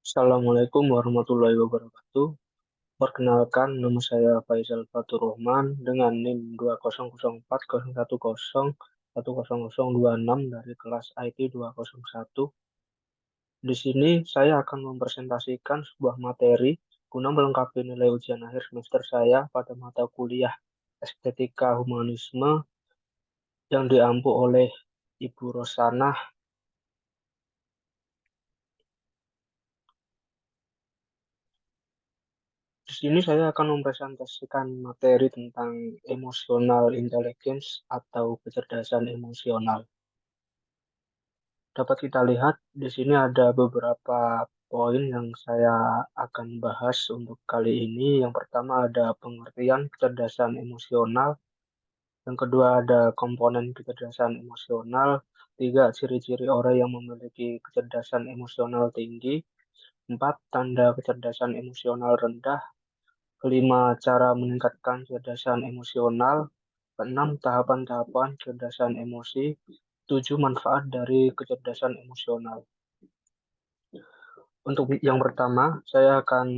Assalamualaikum warahmatullahi wabarakatuh. Perkenalkan, nama saya Faisal Fatur Rahman dengan NIM 200401010026 dari kelas IT 201. Di sini saya akan mempresentasikan sebuah materi guna melengkapi nilai ujian akhir semester saya pada mata kuliah Estetika Humanisme yang diampu oleh Ibu Rosanah. Di sini saya akan mempresentasikan materi tentang emotional intelligence atau kecerdasan emosional. Dapat kita lihat di sini ada beberapa poin yang saya akan bahas untuk kali ini. Yang pertama ada pengertian kecerdasan emosional. Yang kedua ada komponen kecerdasan emosional. Tiga, ciri-ciri orang yang memiliki kecerdasan emosional tinggi. Empat, tanda kecerdasan emosional rendah. Kelima, cara meningkatkan kecerdasan emosional. Keenam, tahapan-tahapan kecerdasan emosi. Tujuh, manfaat dari kecerdasan emosional. Untuk yang pertama, saya akan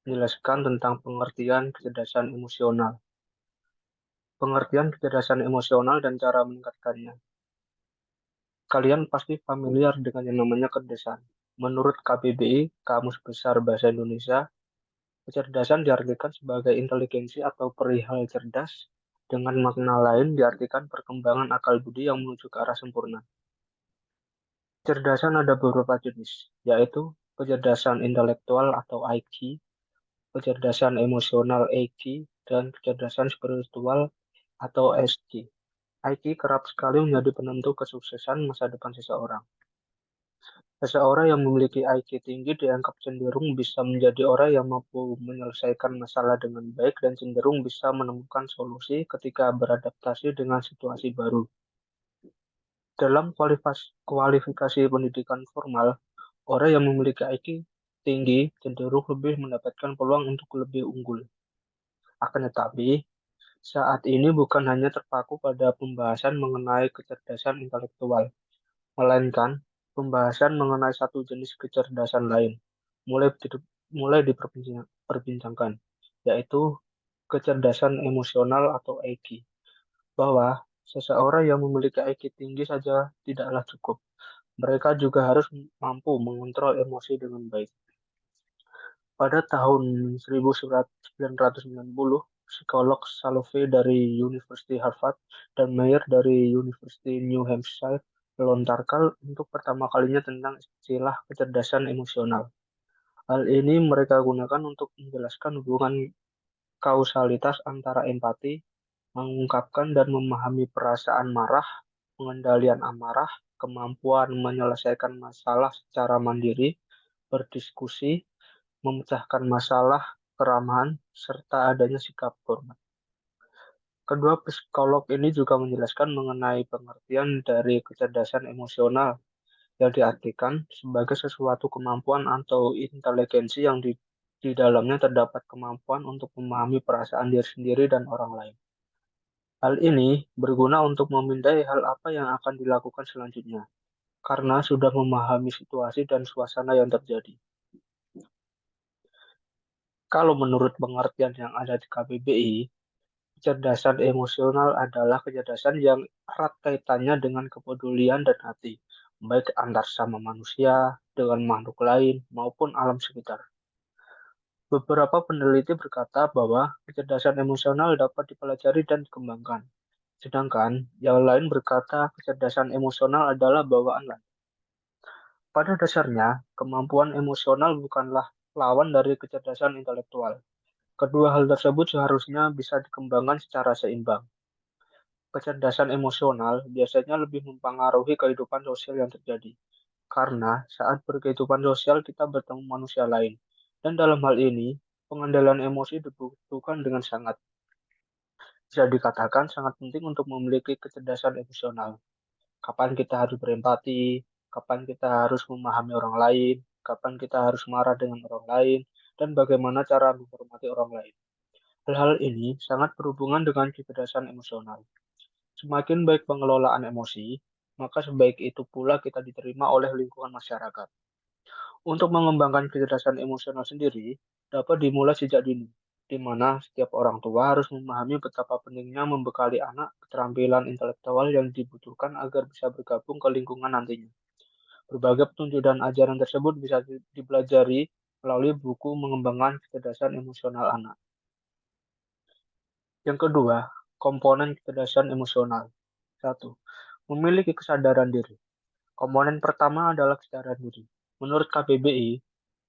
menjelaskan tentang pengertian kecerdasan emosional. Pengertian kecerdasan emosional dan cara meningkatkannya. Kalian pasti familiar dengan yang namanya kecerdasan. Menurut KBBI, Kamus Besar Bahasa Indonesia, kecerdasan diartikan sebagai inteligensi atau perihal cerdas, dengan makna lain diartikan perkembangan akal budi yang menuju ke arah sempurna. Kecerdasan ada beberapa jenis, yaitu kecerdasan intelektual atau IQ, kecerdasan emosional EQ, dan kecerdasan spiritual atau SQ. IQ kerap sekali menjadi penentu kesuksesan masa depan seseorang. Seseorang yang memiliki IQ tinggi dianggap cenderung bisa menjadi orang yang mampu menyelesaikan masalah dengan baik dan cenderung bisa menemukan solusi ketika beradaptasi dengan situasi baru. Dalam kualifikasi pendidikan formal, orang yang memiliki IQ tinggi cenderung lebih mendapatkan peluang untuk lebih unggul. Akan tetapi, saat ini bukan hanya terpaku pada pembahasan mengenai kecerdasan intelektual, melainkan pembahasan mengenai satu jenis kecerdasan lain mulai diperbincangkan, yaitu kecerdasan emosional atau EQ, bahwa seseorang yang memiliki IQ tinggi saja tidaklah cukup. Mereka juga harus mampu mengontrol emosi dengan baik. Pada tahun 1990, psikolog Salovey dari University Harvard dan Mayer dari University New Hampshire melontarkan untuk pertama kalinya tentang istilah kecerdasan emosional. Hal ini mereka gunakan untuk menjelaskan hubungan kausalitas antara empati, mengungkapkan dan memahami perasaan marah, pengendalian amarah, kemampuan menyelesaikan masalah secara mandiri, berdiskusi, memecahkan masalah, keramahan, serta adanya sikap hormat. Kedua psikolog ini juga menjelaskan mengenai pengertian dari kecerdasan emosional yang diartikan sebagai sesuatu kemampuan atau inteligensi yang di dalamnya terdapat kemampuan untuk memahami perasaan diri sendiri dan orang lain. Hal ini berguna untuk memindai hal apa yang akan dilakukan selanjutnya, karena sudah memahami situasi dan suasana yang terjadi. Kalau menurut pengertian yang ada di KBBI, kecerdasan emosional adalah kecerdasan yang erat kaitannya dengan kepedulian dan hati, baik antar sama manusia, dengan makhluk lain, maupun alam sekitar. Beberapa peneliti berkata bahwa kecerdasan emosional dapat dipelajari dan dikembangkan, sedangkan yang lain berkata kecerdasan emosional adalah bawaan lahir. Pada dasarnya, kemampuan emosional bukanlah lawan dari kecerdasan intelektual. Kedua hal tersebut seharusnya bisa dikembangkan secara seimbang. Kecerdasan emosional biasanya lebih mempengaruhi kehidupan sosial yang terjadi, karena saat berkehidupan sosial kita bertemu manusia lain, dan dalam hal ini, pengendalian emosi dibutuhkan dengan sangat. Bisa dikatakan sangat penting untuk memiliki kecerdasan emosional. Kapan kita harus berempati, kapan kita harus memahami orang lain, kapan kita harus marah dengan orang lain, dan bagaimana cara menghormati orang lain. Hal-hal ini sangat berhubungan dengan kecerdasan emosional. Semakin baik pengelolaan emosi, maka sebaik itu pula kita diterima oleh lingkungan masyarakat. Untuk mengembangkan kecerdasan emosional sendiri dapat dimulai sejak dini, di mana setiap orang tua harus memahami betapa pentingnya membekali anak keterampilan intelektual yang dibutuhkan agar bisa bergabung ke lingkungan nantinya. Berbagai petunjuk dan ajaran tersebut bisa dipelajari melalui buku mengembangkan kecerdasan emosional anak. Yang kedua, komponen kecerdasan emosional. Satu, memiliki kesadaran diri. Komponen pertama adalah kesadaran diri. Menurut KBBI,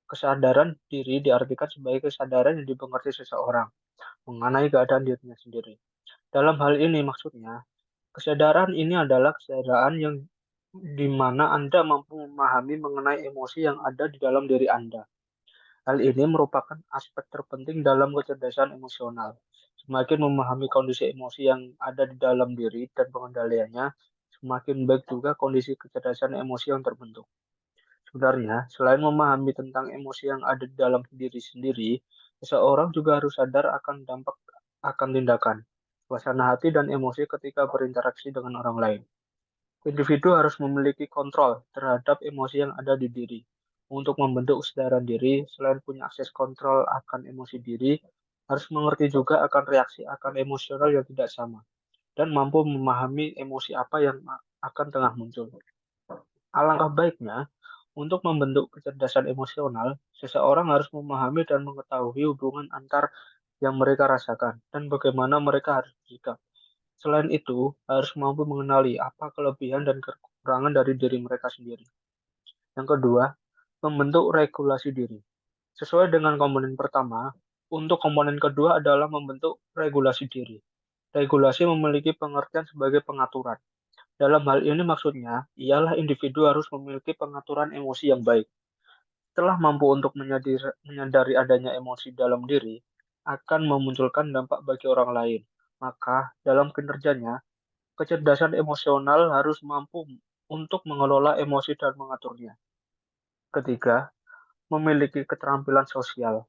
kesadaran diri diartikan sebagai kesadaran yang dimengerti seseorang mengenai keadaan dirinya sendiri. Dalam hal ini maksudnya, kesadaran ini adalah kesadaran yang di mana Anda mampu memahami mengenai emosi yang ada di dalam diri Anda. Hal ini merupakan aspek terpenting dalam kecerdasan emosional. Semakin memahami kondisi emosi yang ada di dalam diri dan pengendaliannya, semakin baik juga kondisi kecerdasan emosi yang terbentuk. Sebenarnya, selain memahami tentang emosi yang ada di dalam diri sendiri, seseorang juga harus sadar akan dampak akan tindakan, suasana hati, dan emosi ketika berinteraksi dengan orang lain. Individu harus memiliki kontrol terhadap emosi yang ada di diri. Untuk membentuk kesadaran diri, selain punya akses kontrol akan emosi diri, harus mengerti juga akan reaksi akan emosional yang tidak sama, dan mampu memahami emosi apa yang akan tengah muncul. Alangkah baiknya, untuk membentuk kecerdasan emosional, seseorang harus memahami dan mengetahui hubungan antar yang mereka rasakan dan bagaimana mereka harus bersikap. Selain itu, harus mampu mengenali apa kelebihan dan kekurangan dari diri mereka sendiri. Yang kedua, membentuk regulasi diri. Sesuai dengan komponen pertama, untuk komponen kedua adalah membentuk regulasi diri. Regulasi memiliki pengertian sebagai pengaturan. Dalam hal ini maksudnya, ialah individu harus memiliki pengaturan emosi yang baik. Setelah mampu untuk menyadari adanya emosi dalam diri, akan memunculkan dampak bagi orang lain. Maka, dalam kinerjanya, kecerdasan emosional harus mampu untuk mengelola emosi dan mengaturnya. Ketiga, memiliki keterampilan sosial.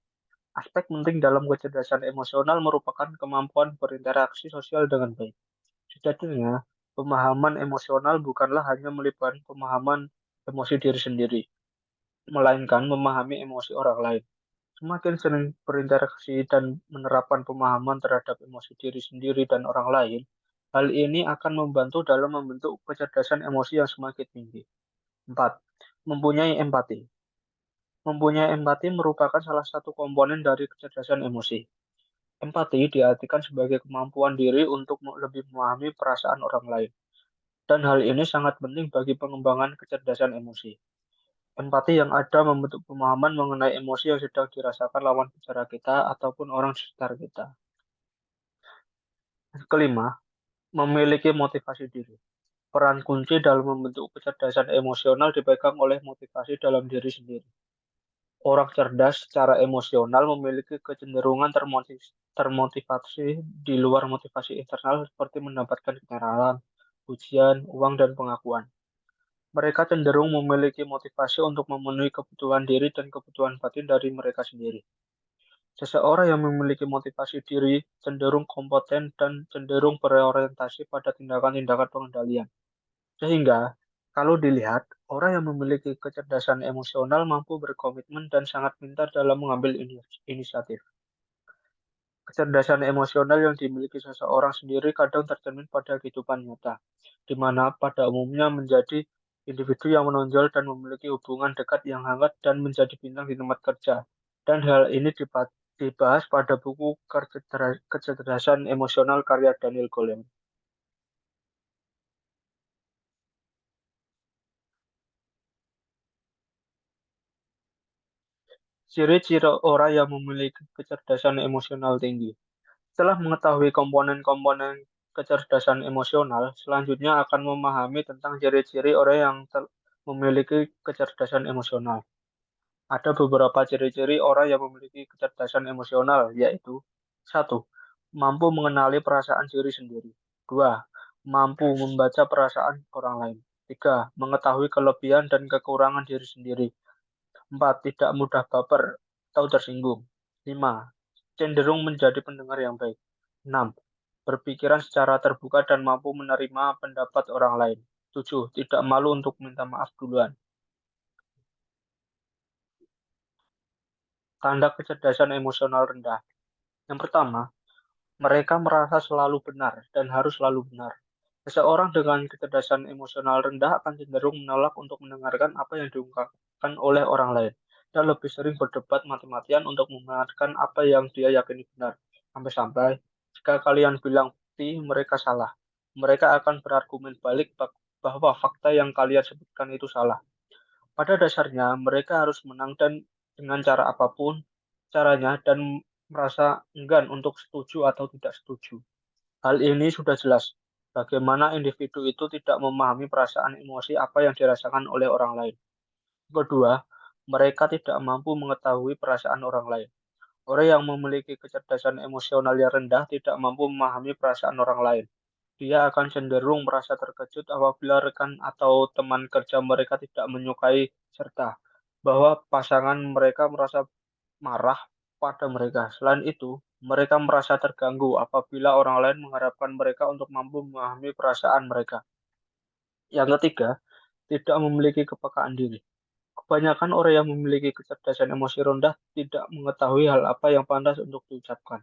Aspek penting dalam kecerdasan emosional merupakan kemampuan berinteraksi sosial dengan baik. Sejatinya, pemahaman emosional bukanlah hanya melibatkan pemahaman emosi diri sendiri, melainkan memahami emosi orang lain. Semakin sering berinteraksi dan menerapkan pemahaman terhadap emosi diri sendiri dan orang lain, hal ini akan membantu dalam membentuk kecerdasan emosi yang semakin tinggi. 4. Mempunyai empati. Mempunyai empati merupakan salah satu komponen dari kecerdasan emosi. Empati diartikan sebagai kemampuan diri untuk lebih memahami perasaan orang lain. Dan hal ini sangat penting bagi pengembangan kecerdasan emosi. Empati yang ada membentuk pemahaman mengenai emosi yang sedang dirasakan lawan bicara kita ataupun orang sekitar kita. Kelima, memiliki motivasi diri. Peran kunci dalam membentuk kecerdasan emosional dipegang oleh motivasi dalam diri sendiri. Orang cerdas secara emosional memiliki kecenderungan termotivasi di luar motivasi internal seperti mendapatkan ketenaran, pujian, uang, dan pengakuan. Mereka cenderung memiliki motivasi untuk memenuhi kebutuhan diri dan kebutuhan batin dari mereka sendiri. Seseorang yang memiliki motivasi diri cenderung kompeten dan cenderung berorientasi pada tindakan-tindakan pengendalian. Sehingga, kalau dilihat, orang yang memiliki kecerdasan emosional mampu berkomitmen dan sangat pintar dalam mengambil inisiatif. Kecerdasan emosional yang dimiliki seseorang sendiri kadang tercermin pada kehidupan nyata, di mana pada umumnya menjadi individu yang menonjol dan memiliki hubungan dekat yang hangat dan menjadi bintang di tempat kerja. Dan hal ini dibahas pada buku Kecerdasan Emosional karya Daniel Goleman. Ciri-ciri orang yang memiliki kecerdasan emosional tinggi. Setelah mengetahui komponen-komponen kecerdasan emosional, selanjutnya akan memahami tentang ciri-ciri orang yang memiliki kecerdasan emosional. Ada beberapa ciri-ciri orang yang memiliki kecerdasan emosional, yaitu: satu, mampu mengenali perasaan diri sendiri. Dua, mampu membaca perasaan orang lain. Tiga, mengetahui kelebihan dan kekurangan diri sendiri. 4. Tidak mudah baper atau tersinggung. 5. Cenderung menjadi pendengar yang baik. 6. Berpikiran secara terbuka dan mampu menerima pendapat orang lain. 7. Tidak malu untuk minta maaf duluan. Tanda kecerdasan emosional rendah. Yang pertama, mereka merasa selalu benar dan harus selalu benar. Seseorang dengan kecerdasan emosional rendah akan cenderung menolak untuk mendengarkan apa yang diungkapkan oleh orang lain dan lebih sering berdebat mati-matian untuk membenarkan apa yang dia yakini benar. Sampai-sampai, jika kalian bilang bukti mereka salah, mereka akan berargumen balik bahwa fakta yang kalian sebutkan itu salah. Pada dasarnya, mereka harus menang dan dengan cara apapun caranya dan merasa enggan untuk setuju atau tidak setuju. Hal ini sudah jelas bagaimana individu itu tidak memahami perasaan emosi apa yang dirasakan oleh orang lain. Kedua, mereka tidak mampu mengetahui perasaan orang lain. Orang yang memiliki kecerdasan emosional yang rendah tidak mampu memahami perasaan orang lain. Dia akan cenderung merasa terkejut apabila rekan atau teman kerja mereka tidak menyukai serta bahwa pasangan mereka merasa marah pada mereka. Selain itu, mereka merasa terganggu apabila orang lain mengharapkan mereka untuk mampu memahami perasaan mereka. Yang ketiga, tidak memiliki kepekaan diri. Kebanyakan orang yang memiliki kecerdasan emosi rendah tidak mengetahui hal apa yang pantas untuk diucapkan.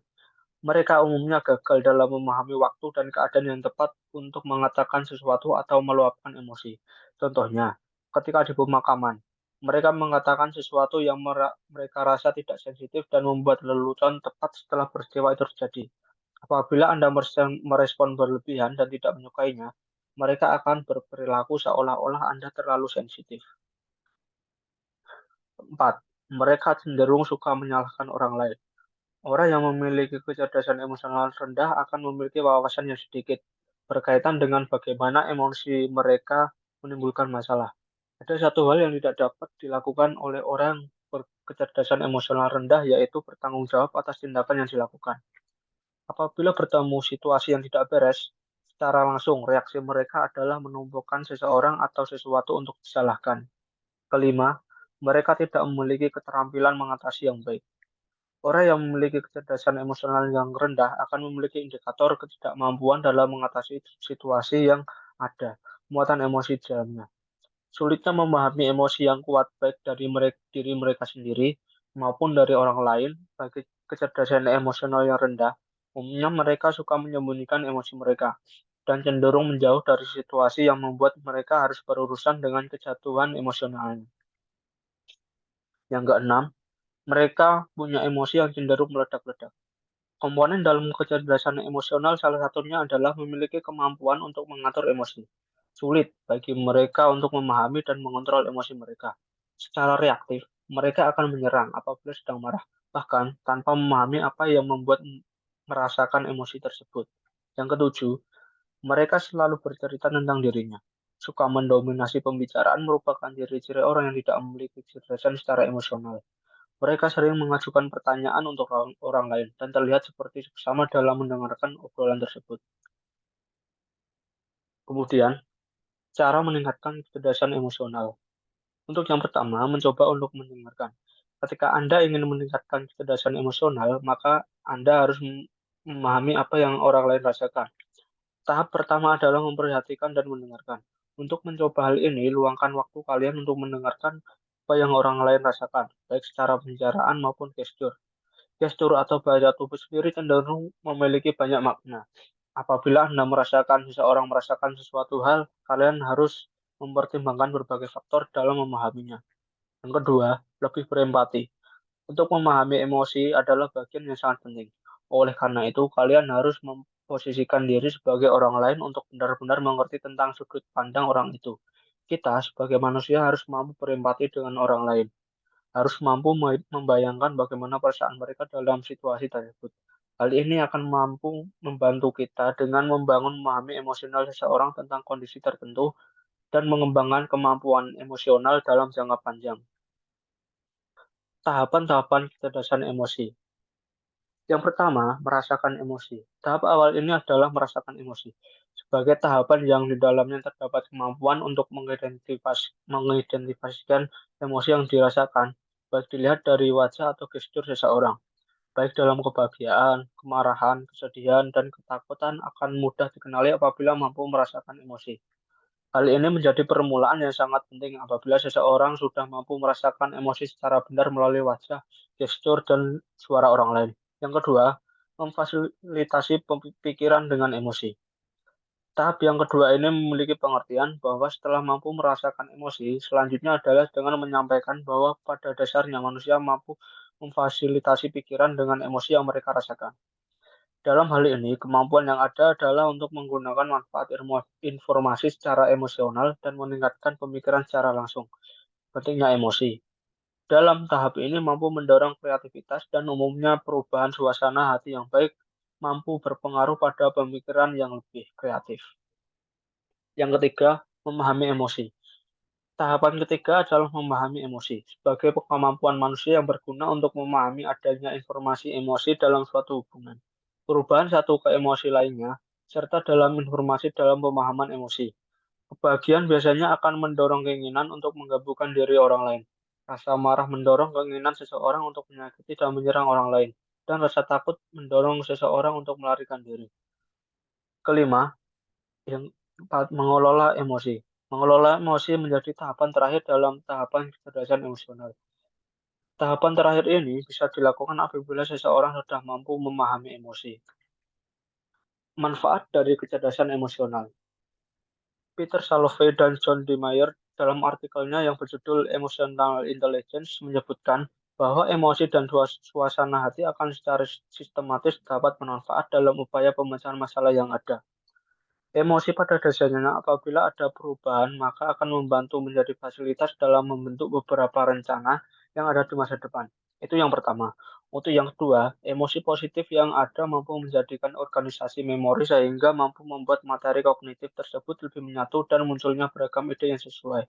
Mereka umumnya gagal dalam memahami waktu dan keadaan yang tepat untuk mengatakan sesuatu atau meluapkan emosi. Contohnya, ketika di pemakaman, mereka mengatakan sesuatu yang mereka rasa tidak sensitif dan membuat lelucon tepat setelah peristiwa itu terjadi. Apabila Anda merespon berlebihan dan tidak menyukainya, mereka akan berperilaku seolah-olah Anda terlalu sensitif. 4. Mereka cenderung suka menyalahkan orang lain. Orang yang memiliki kecerdasan emosional rendah akan memiliki wawasan yang sedikit berkaitan dengan bagaimana emosi mereka menimbulkan masalah. Ada satu hal yang tidak dapat dilakukan oleh orang berkecerdasan emosional rendah, yaitu bertanggung jawab atas tindakan yang dilakukan. Apabila bertemu situasi yang tidak beres, secara langsung reaksi mereka adalah menumpukan seseorang atau sesuatu untuk disalahkan. Kelima, mereka tidak memiliki keterampilan mengatasi yang baik. Orang yang memiliki kecerdasan emosional yang rendah akan memiliki indikator ketidakmampuan dalam mengatasi situasi yang ada, muatan emosi di dalamnya. Sulitnya memahami emosi yang kuat baik dari diri mereka sendiri maupun dari orang lain bagi kecerdasan emosional yang rendah. Umumnya mereka suka menyembunyikan emosi mereka dan cenderung menjauh dari situasi yang membuat mereka harus berurusan dengan kejatuhan emosionalnya. Yang keenam, mereka punya emosi yang cenderung meledak-ledak. Komponen dalam kecerdasan emosional salah satunya adalah memiliki kemampuan untuk mengatur emosi. Sulit bagi mereka untuk memahami dan mengontrol emosi mereka. Secara reaktif, mereka akan menyerang apabila sedang marah, bahkan tanpa memahami apa yang membuat merasakan emosi tersebut. Yang ketujuh, mereka selalu bercerita tentang dirinya. Suka mendominasi pembicaraan merupakan ciri-ciri orang yang tidak memiliki kecerdasan secara emosional. Mereka sering mengajukan pertanyaan untuk orang lain dan terlihat seperti bersama dalam mendengarkan obrolan tersebut. Kemudian, cara meningkatkan kecerdasan emosional. Untuk yang pertama, mencoba untuk mendengarkan. Ketika Anda ingin meningkatkan kecerdasan emosional, maka Anda harus memahami apa yang orang lain rasakan. Tahap pertama adalah memperhatikan dan mendengarkan. Untuk mencoba hal ini, luangkan waktu kalian untuk mendengarkan apa yang orang lain rasakan, baik secara pembicaraan maupun gestur. Gestur atau bahasa tubuh sendiri cenderung memiliki banyak makna. Apabila Anda seseorang merasakan sesuatu hal, kalian harus mempertimbangkan berbagai faktor dalam memahaminya. Yang kedua, lebih berempati. Untuk memahami emosi adalah bagian yang sangat penting. Oleh karena itu, kalian harus memposisikan diri sebagai orang lain untuk benar-benar mengerti tentang sudut pandang orang itu. Kita sebagai manusia harus mampu berempati dengan orang lain, harus mampu membayangkan bagaimana perasaan mereka dalam situasi tersebut. Hal ini akan mampu membantu kita dengan membangun memahami emosional seseorang tentang kondisi tertentu dan mengembangkan kemampuan emosional dalam jangka panjang. Tahapan-tahapan kecerdasan emosi. Yang pertama, merasakan emosi. Tahap awal ini adalah merasakan emosi. Sebagai tahapan yang di dalamnya terdapat kemampuan untuk mengidentifikasikan emosi yang dirasakan, baik dilihat dari wajah atau gestur seseorang. Baik dalam kebahagiaan, kemarahan, kesedihan, dan ketakutan akan mudah dikenali apabila mampu merasakan emosi. Hal ini menjadi permulaan yang sangat penting apabila seseorang sudah mampu merasakan emosi secara benar melalui wajah, gestur, dan suara orang lain. Yang kedua, memfasilitasi pikiran dengan emosi. Tahap yang kedua ini memiliki pengertian bahwa setelah mampu merasakan emosi, selanjutnya adalah dengan menyampaikan bahwa pada dasarnya manusia mampu memfasilitasi pikiran dengan emosi yang mereka rasakan. Dalam hal ini, kemampuan yang ada adalah untuk menggunakan manfaat informasi secara emosional dan meningkatkan pemikiran secara langsung. Pentingnya emosi. Dalam tahap ini mampu mendorong kreativitas dan umumnya perubahan suasana hati yang baik mampu berpengaruh pada pemikiran yang lebih kreatif. Yang ketiga, memahami emosi. Tahapan ketiga adalah memahami emosi, sebagai kemampuan manusia yang berguna untuk memahami adanya informasi emosi dalam suatu hubungan, perubahan satu ke emosi lainnya, serta dalam informasi dalam pemahaman emosi. Kebahagiaan biasanya akan mendorong keinginan untuk menggabungkan diri orang lain. Rasa marah mendorong keinginan seseorang untuk menyakiti dan menyerang orang lain, dan rasa takut mendorong seseorang untuk melarikan diri. Kelima, yang empat, mengelola emosi. Mengelola emosi menjadi tahapan terakhir dalam tahapan kecerdasan emosional. Tahapan terakhir ini bisa dilakukan apabila seseorang sudah mampu memahami emosi. Manfaat dari kecerdasan emosional. Peter Salovey dan John D. Mayer dalam artikelnya yang berjudul Emotional Intelligence menyebutkan bahwa emosi dan suasana hati akan secara sistematis dapat bermanfaat dalam upaya pemecahan masalah yang ada. Emosi pada dasarnya apabila ada perubahan, maka akan membantu menjadi fasilitas dalam membentuk beberapa rencana yang ada di masa depan. Itu yang pertama. Untuk yang kedua, emosi positif yang ada mampu menjadikan organisasi memori sehingga mampu membuat materi kognitif tersebut lebih menyatu dan munculnya beragam ide yang sesuai.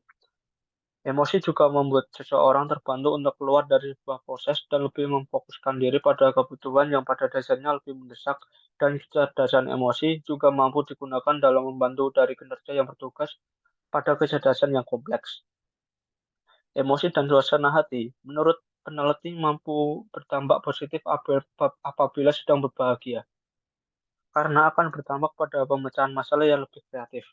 Emosi juga membuat seseorang terbantu untuk keluar dari sebuah proses dan lebih memfokuskan diri pada kebutuhan yang pada dasarnya lebih mendesak, dan kecerdasan emosi juga mampu digunakan dalam membantu dari kinerja yang bertugas pada kecerdasan yang kompleks. Emosi dan suasana hati, menurut peneliti, mampu berdampak positif apabila sedang berbahagia, karena akan berdampak pada pemecahan masalah yang lebih kreatif.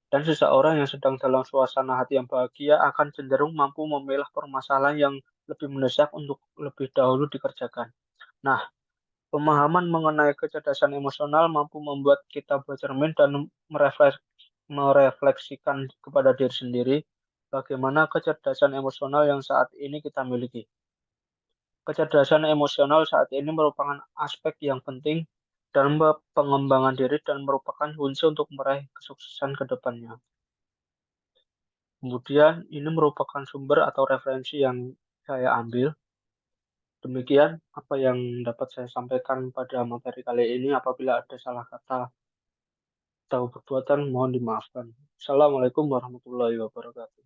Dan seseorang yang sedang dalam suasana hati yang bahagia akan cenderung mampu memilah permasalahan yang lebih mendesak untuk lebih dahulu dikerjakan. Nah, pemahaman mengenai kecerdasan emosional mampu membuat kita bercermin dan merefleksikan kepada diri sendiri bagaimana kecerdasan emosional yang saat ini kita miliki. Kecerdasan emosional saat ini merupakan aspek yang penting dalam pengembangan diri dan merupakan kunci untuk meraih kesuksesan ke depannya. Kemudian ini merupakan sumber atau referensi yang saya ambil. Demikian apa yang dapat saya sampaikan pada materi kali ini. Apabila ada salah kata atau perbuatan, mohon dimaafkan. Assalamualaikum warahmatullahi wabarakatuh.